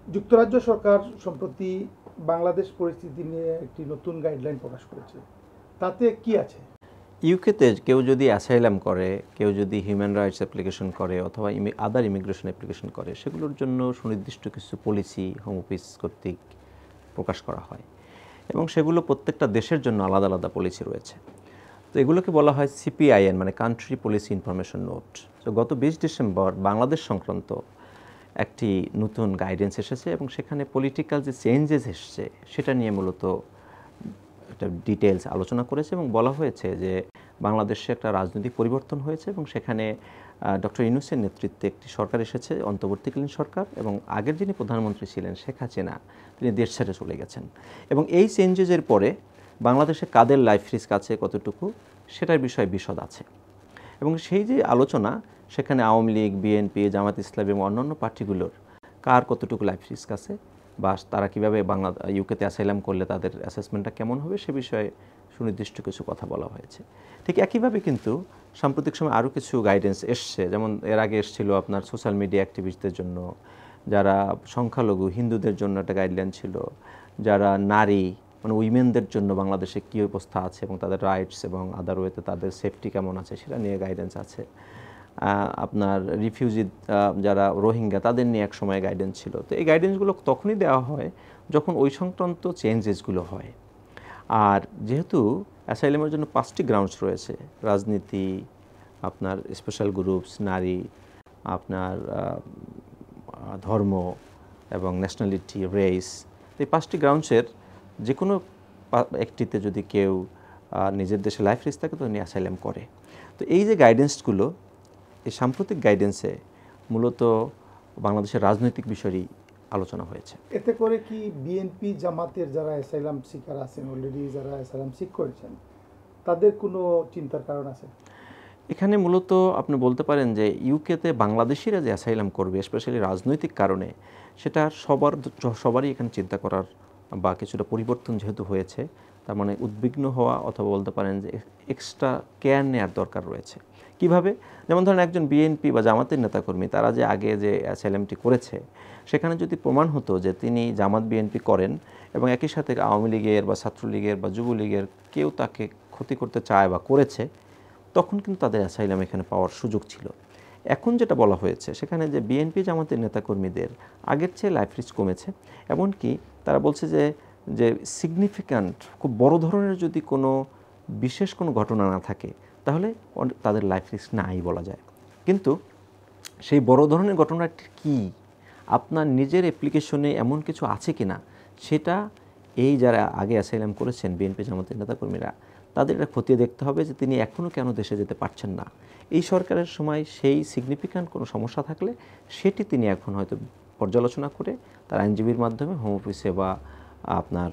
যুক্তরাজ্য সরকার সম্প্রতি বাংলাদেশ পরিস্থিতি নিয়ে একটি নতুন গাইডলাইন প্রকাশ করেছে। তাতে কি আছে? ইউকেতে কেউ যদি অ্যাসাইলাম করে, কেউ যদি হিউম্যান রাইটস অ্যাপ্লিকেশন করে অথবা আদার ইমিগ্রেশন অ্যাপ্লিকেশন করে, সেগুলোর জন্য সুনির্দিষ্ট কিছু পলিসি হোম অফিস কর্তৃক প্রকাশ করা হয় এবং সেগুলো প্রত্যেকটা দেশের জন্য আলাদা আলাদা পলিসি রয়েছে। তো এগুলোকে বলা হয় সিপিআইএন, মানে কান্ট্রি পলিসি ইনফরমেশন নোট। তো গত 20 ডিসেম্বর বাংলাদেশ সংক্রান্ত একটি নতুন গাইডেন্স এসেছে এবং সেখানে পলিটিক্যাল যে চেঞ্জেস এসছে সেটা নিয়ে মূলত একটা ডিটেলস আলোচনা করেছে এবং বলা হয়েছে যে বাংলাদেশে একটা রাজনৈতিক পরিবর্তন হয়েছে এবং সেখানে ডক্টর ইউনূসের নেতৃত্বে একটি সরকার এসেছে, অন্তর্বর্তীকালীন সরকার, এবং আগের যিনি প্রধানমন্ত্রী ছিলেন শেখ হাসিনা, তিনি দেশ ছেড়ে চলে গেছেন। এবং এই চেঞ্জেসের পরে বাংলাদেশে কাদের লাইফ রিস্ক আছে কতটুকু, সেটার বিষয়ে বিশদ আছে। এবং সেই যে আলোচনা, সেখানে আওয়ামী লীগ, বিএনপি, জামাত ইসলামী এবং অন্যান্য পার্টিগুলোর কার কতটুকু লাইফ রিস্ক আছে বা তারা কীভাবে ইউকেতে অ্যাসাইলাম করলে তাদের অ্যাসেসমেন্টটা কেমন হবে সে বিষয়ে সুনির্দিষ্ট কিছু কথা বলা হয়েছে। ঠিক একইভাবে কিন্তু সাম্প্রতিক সময় আরও কিছু গাইডেন্স এসছে, যেমন এর আগে এসেছিল আপনার সোশ্যাল মিডিয়া অ্যাক্টিভিস্টদের জন্য, যারা সংখ্যালঘু হিন্দুদের জন্য একটা গাইডলাইন ছিল, যারা নারী মানে উইমেনদের জন্য বাংলাদেশে কী অবস্থা আছে এবং তাদের রাইটস এবং আদার ওয়েতে তাদের সেফটি কেমন আছে সেটা নিয়ে গাইডেন্স আছে। আপনার রিফিউজি যারা রোহিঙ্গা তাদের নিয়ে এক সময় গাইডেন্স ছিল। তো এই গাইডেন্সগুলো তখনই দেওয়া হয় যখন ওই সংক্রান্ত চেঞ্জেসগুলো হয়। আর যেহেতু অ্যাসাইলামের জন্য 5টি গ্রাউন্ডস রয়েছে, রাজনীতি, আপনার স্পেশাল গ্রুপস, নারী, আপনার ধর্ম এবং ন্যাশনালিটি, রেস, এই 5টি গ্রাউন্ডসের যে কোনো একটিতে যদি কেউ নিজের দেশে লাইফ রিস্ক থাকে তো উনি অ্যাসাইলাম করে। তো এই যে গাইডেন্সগুলো, এই সাম্প্রতিক গাইডেন্সে মূলত বাংলাদেশের রাজনৈতিক বিষয়ই আলোচনা হয়েছে। এতে করে কি বিএনপি জামাতের যারা অ্যাসাইলাম সিকার আছেন, অলরেডি যারা অ্যাসাইলাম সিক করেছেন, তাদের কোনো চিন্তার কারণ আছে? এখানে মূলত আপনি বলতে পারেন যে ইউকেতে বাংলাদেশিরা যে অ্যাসাইলাম করবে স্পেশালি রাজনৈতিক কারণে, সেটা সবারই এখানে চিন্তা করার বা কিছুটা পরিবর্তন যেহেতু হয়েছে, তার মানে উদ্বিগ্ন হওয়া অথবা বলতে পারেন যে এক্সট্রা কেয়ার নেওয়ার দরকার রয়েছে। কিভাবে? যেমন ধরেন একজন বিএনপি বা জামাতের নেতাকর্মী তারা যে আগে যে অ্যাসাইলামটি করেছে, সেখানে যদি প্রমাণ হতো যে তিনি জামাত বিএনপি করেন এবং একই সাথে আওয়ামী লীগের বা ছাত্রলীগের বা যুবলীগের কেউ তাকে ক্ষতি করতে চায় বা করেছে, তখন কিন্তু তাদের অ্যাসাইলাম এখানে পাওয়ার সুযোগ ছিল। এখন যেটা বলা হয়েছে সেখানে যে বিএনপি জামাতের নেতাকর্মীদের আগের চেয়ে লাইফ রিস্ক কমেছে, এমনকি তারা বলছে যে সিগনিফিক্যান্ট খুব বড় ধরনের যদি কোনো বিশেষ কোনো ঘটনা না থাকে তাহলে তাদের লাইফ রিস্ক নাই বলা যায়। কিন্তু সেই বড় ধরনের ঘটনাটি কি, আপনার নিজের অ্যাপ্লিকেশনে এমন কিছু আছে কি না, সেটা এই যারা আগে অ্যাসাইলাম করেছেন বিএনপি জামাতের নেতাকর্মীরা, তাদের এটা খতিয়ে দেখতে হবে যে তিনি এখনও কেন দেশে যেতে পারছেন না। এই সরকারের সময় সেই সিগনিফিক্যান্ট কোনো সমস্যা থাকলে সেটি তিনি এখন হয়তো পর্যালোচনা করে তার আইনজীবীর মাধ্যমে হোম অফিসে বা আপনার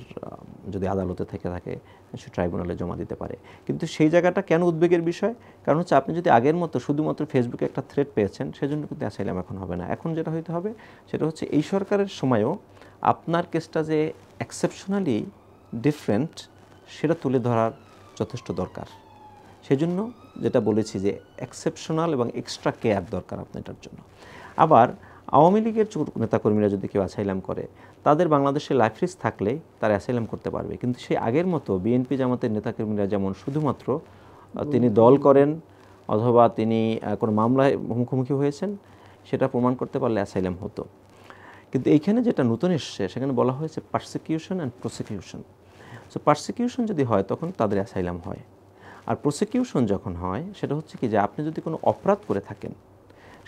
যদি আদালতে থেকে থাকে সে ট্রাইব্যুনালে জমা দিতে পারে। কিন্তু সেই জায়গাটা কেন উদ্বেগের বিষয়? কারণ হচ্ছে আপনি যদি আগের মতো শুধুমাত্র ফেসবুকে একটা থ্রেড পেয়েছেন সেজন্য কিন্তু অ্যাসাইলাম এখন হবে না। এখন যেটা হইতে হবে সেটা হচ্ছে এই সরকারের সময়ও আপনার কেসটা যে এক্সেপশনালি ডিফারেন্ট সেটা তুলে ধরার যথেষ্ট দরকার। সেজন্য যেটা বলেছি যে এক্সেপশনাল এবং এক্সট্রা কেয়ার দরকার আপনার এটার জন্য। আবার আওয়ামী লীগের নেতাকর্মীরা যদি কেউ অ্যাসাইলাম করে, তাদের বাংলাদেশে লাইফ রিস্ক থাকলেই তারা অ্যাসাইলাম করতে পারবে। কিন্তু সেই আগের মতো বিএনপি জামাতের নেতাকর্মীরা যেমন শুধুমাত্র তিনি দল করেন অথবা তিনি কোনো মামলায় মুখোমুখি হয়েছেন সেটা প্রমাণ করতে পারলে অ্যাসাইলাম হতো। কিন্তু এইখানে যেটা নতুন এসছে সেখানে বলা হয়েছে persecution and prosecution. So persecution যদি হয় তখন তাদের অ্যাসাইলাম হয়, আর প্রসিকিউশন যখন হয় সেটা হচ্ছে কি যে আপনি যদি কোনো অপরাধ করে থাকেন,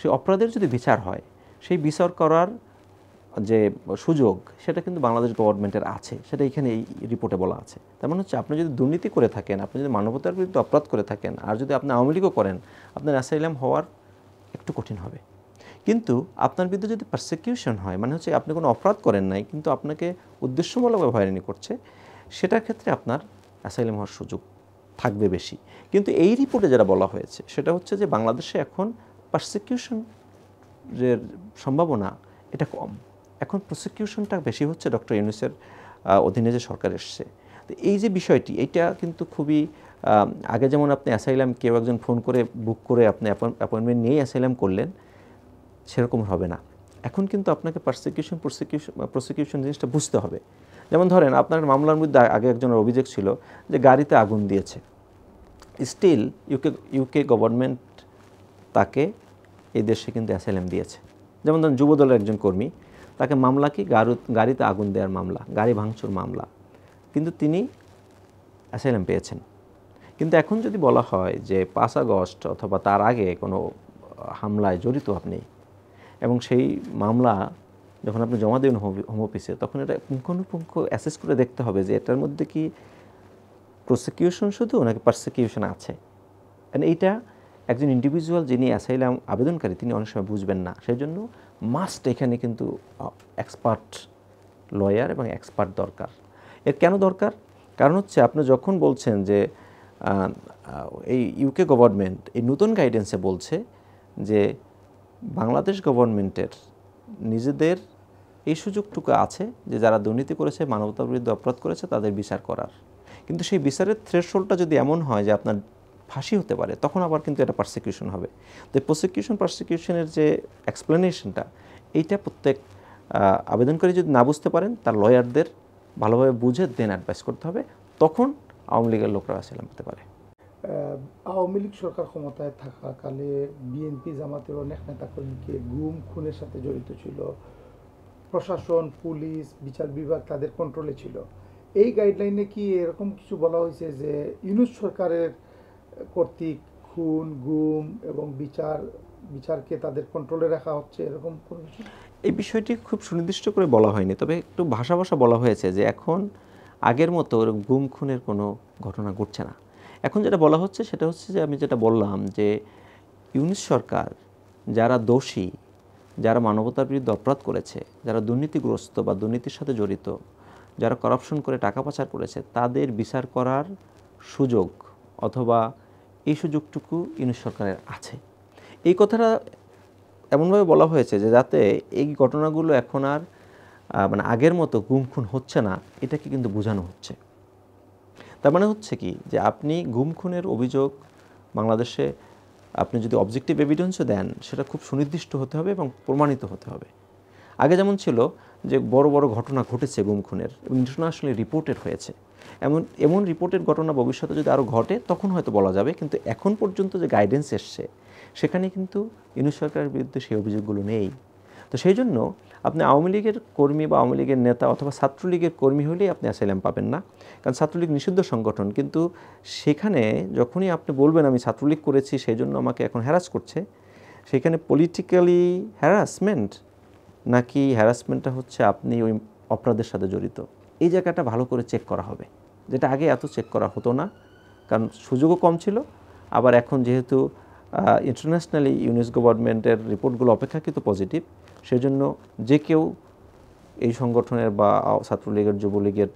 সেই অপরাধের যদি বিচার হয়, সেই বিচার করার যে সুযোগ সেটা কিন্তু বাংলাদেশ গভর্নমেন্টের আছে, সেটা এখানে এই রিপোর্টে বলা আছে। তার মানে হচ্ছে আপনি যদি দুর্নীতি করে থাকেন, আপনি যদি মানবতার বিরুদ্ধে অপরাধ করে থাকেন, আর যদি আপনি আওয়ামী লীগও করেন, আপনার অ্যাসাইলাম হওয়ার একটু কঠিন হবে। কিন্তু আপনার বিরুদ্ধে যদি পারসিকিউশন হয়, মানে হচ্ছে আপনি কোনো অপরাধ করেন নাই কিন্তু আপনাকে উদ্দেশ্যমূলকভাবে হয়রানি করছে, সেটার ক্ষেত্রে আপনার অ্যাসাইলাম হওয়ার সুযোগ থাকবে বেশি। কিন্তু এই রিপোর্টে যেটা বলা হয়েছে সেটা হচ্ছে যে বাংলাদেশে এখন পারসিকিউশনের সম্ভাবনা এটা কম, এখন প্রসিকিউশনটা বেশি হচ্ছে ডক্টর ইউনূসের অধীনে যে সরকার এসছে। তো এই যে বিষয়টি, এইটা কিন্তু খুবই আগে যেমন আপনি অ্যাসাইলাম কেউ একজন ফোন করে বুক করে আপনি অ্যাপয়েন্টমেন্ট নিয়েই অ্যাসাইলাম করলেন, সেরকম হবে না। এখন কিন্তু আপনাকে প্রসিকিউশন জিনিসটা বুঝতে হবে। যেমন ধরেন আপনার মামলার মধ্যে আগে একজনের অভিযোগ ছিল যে গাড়িতে আগুন দিয়েছে, স্টিল ইউকে গভর্নমেন্ট তাকে এই দেশে কিন্তু অ্যাসাইলাম দিয়েছে। যেমন ধরুন যুবদলের একজন কর্মী, তাকে মামলা কি গাড়িতে আগুন দেওয়ার মামলা, গাড়ি ভাঙচুর মামলা, কিন্তু তিনি অ্যাসাইলাম পেয়েছেন। কিন্তু এখন যদি বলা হয় যে 5 আগস্ট অথবা তার আগে কোনো হামলায় জড়িত আপনি, এবং সেই মামলা যখন আপনি জমা দেবেন হোম অফিসে, তখন এটা পুঙ্খানুপুঙ্খ অ্যাসেস করে দেখতে হবে যে এটার মধ্যে কি প্রসিকিউশন শুধু নাকি পারসিকিউশন আছে। কারণ এইটা একজন ইন্ডিভিজুয়াল যিনি অ্যাসাইলাম আবেদনকারী তিনি অনেক সময় বুঝবেন না। সেই জন্য মাস্ট এখানে কিন্তু এক্সপার্ট লয়ার এবং এক্সপার্ট দরকার। এর কেন দরকার? কারণ হচ্ছে আপনি যখন বলছেন যে এই ইউকে গভর্নমেন্ট এই নতুন গাইডেন্সে বলছে যে বাংলাদেশ গভর্নমেন্টের নিজেদের এই সুযোগটুকু আছে যে যারা দুর্নীতি করেছে, মানবতার বিরুদ্ধে অপরাধ করেছে তাদের বিচার করার। কিন্তু সেই বিচারের থ্রেশহোল্ডটা যদি এমন হয় যে আপনার ফাঁসি হতে পারে, তখন আবার কিন্তু এটা পারসিকিউশন হবে। তো পারসিকিউশনের যে এক্সপ্লেনেশনটা, এইটা প্রত্যেক আবেদনকারী যদি না বুঝতে পারেন, তার লয়ারদের ভালোভাবে বুঝে দেন অ্যাডভাইস করতে হবে, তখন আওয়ামী লীগের লোকরা অ্যাসাইলাম পেতে পারে। আওয়ামী লীগ সরকার ক্ষমতায় থাকাকালে বিএনপি জামাতের অনেক নেতাকর্মীকে গুম খুনের সাথে জড়িত ছিল। প্রশাসন, পুলিশ, বিচার বিভাগ তাদের কন্ট্রোলে ছিল। এই গাইডলাইনে কি এরকম কিছু বলা হয়েছে যে ইউনূস সরকারের কর্তৃক খুন, গুম এবং বিচারকে তাদের কন্ট্রোলে রাখা হচ্ছে, এরকম কোনো কিছু? এই বিষয়টি খুব সুনির্দিষ্ট করে বলা হয়নি, তবে একটু ভাষা বলা হয়েছে যে এখন আগের মতো গুম খুনের কোনো ঘটনা ঘটছে না। এখন যেটা বলা হচ্ছে সেটা হচ্ছে যে আমি যেটা বললাম যে ইউনূস সরকার যারা দোষী, যারা মানবতার বিরুদ্ধে অপরাধ করেছে, যারা দুর্নীতিগ্রস্ত বা দুর্নীতির সাথে জড়িত, যারা করাপশন করে টাকা পাচার করেছে, তাদের বিচার করার সুযোগ অথবা এই সুযোগটুকু ইউনূস সরকারের আছে। এই কথাটা এমনভাবে বলা হয়েছে যে যাতে এই ঘটনাগুলো এখন আর মানে আগের মতো গুম খুন হচ্ছে না, এটাকে কিন্তু বোঝানো হচ্ছে। তার মানে হচ্ছে কি যে আপনি গুম খুনের অভিযোগ বাংলাদেশে আপনি যদি অবজেক্টিভ এভিডেন্সও দেন, সেটা খুব সুনির্দিষ্ট হতে হবে এবং প্রমাণিত হতে হবে। আগে যেমন ছিল যে বড় বড় ঘটনা ঘটেছে গুম খুনের এবং ইন্টারন্যাশনালি রিপোর্টেড হয়েছে, এমন রিপোর্টেড ঘটনা ভবিষ্যতে যদি আরও ঘটে তখন হয়তো বলা যাবে। কিন্তু এখন পর্যন্ত যে গাইডেন্স এসছে সেখানে কিন্তু ইউনূস সরকারের বিরুদ্ধে সেই অভিযোগগুলো নেই। তো সেই জন্য আপনি আওয়ামী লীগের কর্মী বা আওয়ামী লীগের নেতা অথবা ছাত্রলীগের কর্মী হলেই আপনি অ্যাসাইলাম পাবেন না, কারণ ছাত্রলীগ নিষিদ্ধ সংগঠন। কিন্তু সেখানে যখনই আপনি বলবেন আমি ছাত্রলীগ করেছি সেই জন্য আমাকে এখন হ্যারাস করছে, সেখানে পলিটিক্যালি হ্যারাসমেন্ট নাকি হ্যারাসমেন্টটা হচ্ছে আপনি ওই অপরাধের সাথে জড়িত, এই জায়গাটা ভালো করে চেক করা হবে, যেটা আগে এত চেক করা হতো না, কারণ সুযোগও কম ছিল। আবার এখন যেহেতু ইন্টারন্যাশনালি ইউনিস গভর্নমেন্টের রিপোর্টগুলো অপেক্ষাকৃত পজিটিভ, সেজন্য যে কেউ এই সংগঠনের বা ছাত্রলীগের, যুবলীগের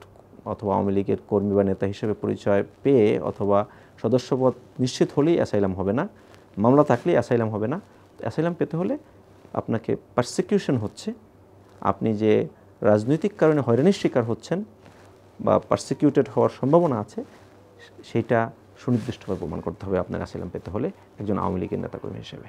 অথবা আওয়ামী লীগের কর্মী বা নেতা হিসেবে পরিচয় পেয়ে অথবা সদস্যপদ নিশ্চিত হলেই অ্যাসাইলাম হবে না, মামলা থাকলেই অ্যাসাইলাম হবে না। অ্যাসাইলাম পেতে হলে আপনাকে পারসিকিউশন হচ্ছে, আপনি যে রাজনৈতিক কারণে হয়রানির শিকার হচ্ছেন বা পারসিকিউটেড হওয়ার সম্ভাবনা আছে, সেইটা সুনির্দিষ্টভাবে প্রমাণ করতে হবে আপনার অ্যাসাইলাম পেতে হলে একজন আওয়ামী লীগের নেতাকর্মী হিসেবে।